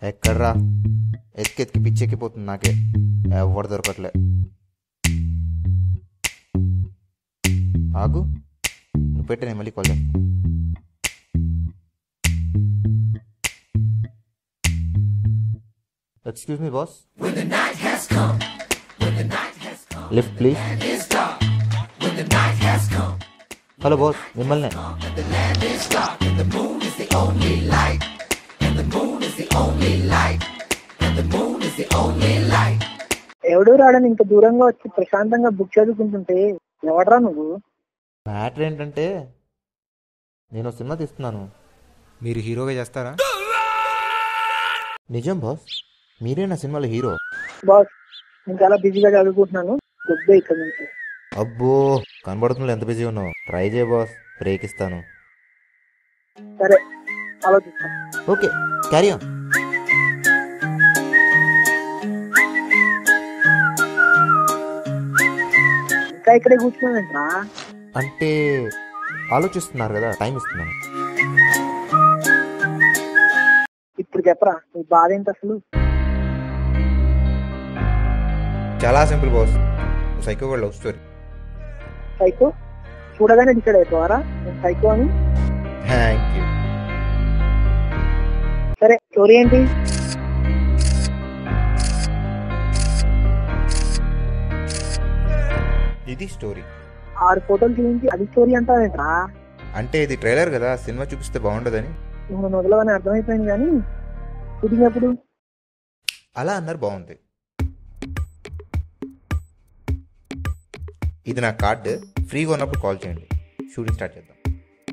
ఎక్కడ్రా ఎత్తికెత్తికి పిచ్చెక్కిపోతుంది నాకే. ఎవరు దొరకట్లే. ఆగు, నువ్వు పెట్టి నేను మళ్ళీ కాల్ చేస్తాను. Excuse me boss, lift please. Hello boss, మిమ్మల్ని. ఎవడు రాడని ఇంత దూరంగా వచ్చి ప్రశాంతంగా బుక్ చదువుకుంటుంటే ఎవడరా నువ్వు? మ్యాటర్ ఏంటంటే నేను సినిమా తీస్తున్నాను. మీరు హీరోగా చేస్తారా? నిజం బాస్, మీరే నా సినిమాలో హీరో. బాస్, నేను చాలా బిజీగా చదువుకుంటున్నాను, గొప్పే ఇక్కడ నుంచి. అబ్బో, కనబడుతుంది ఎంత బిజీ ఉన్నావు. ట్రై చేయ బాస్, బ్రేక్ ఇస్తాను. సరే, ఆలోచిస్తాను. Okay, carry on. ఇంకా ఇక్కడే కూర్చున్నానంటరా? అంటే ఆలోచిస్తున్నారు కదా, టైం ఇస్తున్నాను. ఇప్పుడు చెప్పరా, నీ బాధ ఏంటి అసలు? చాలా సింపుల్ బాస్, సైకో వాళ్ళ లవ్ స్టోరీ. సైకో? చూడగానే డిసైడ్ అయిపోవారా నేను సైకో అని? Thank you. సరే, స్టోరీ ఏంటి? ఇది స్టోరీ. 6 ఫోటోలు చూపించి అది స్టోరీ అంటావేంట్రా? అంటే ఇది ట్రైలర్ కదా, సినిమా చూపిస్తే బాగుండదని. నువ్వు మొదలవని అర్థమైపోయింది కానీ షూటింగ్ ఎప్పుడు? అలా అన్నారు, బాగుంది. ఇది నా కార్డు, ఫ్రీగా ఉన్నప్పుడు కాల్ చేయండి, షూటింగ్ స్టార్ట్ చేద్దాం.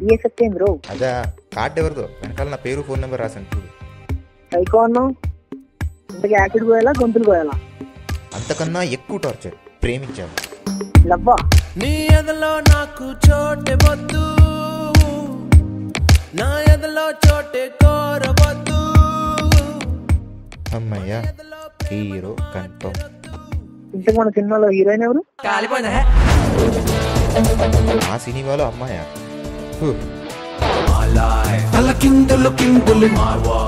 ఏ సత్యేంద్రో? అదా కార్డు ఎవరిదో, వెనకాల నా పేరు ఫోన్ నెంబర్ రాశాను చూడు. సైకో అన్నావు, ఇంతకీ యాసిడ్ పోయాలా గొంతులు పోయాలా? అంతకన్నా ఎక్కువ టార్చర్, ప్రేమించాను. లవ్వా? నీ ఎదలో నాకు చోటే వద్దు, నా ఎదలో చోటే కోరవద్దు. అమ్మయ్యా, హీరో కన్ఫర్మ్. ఇంతకు మన సినిమాలో హీరోయిన్ ఎవరు? ఆ సినిమాలో అమ్మాయా? తల కిందులు కిందులు మార్వా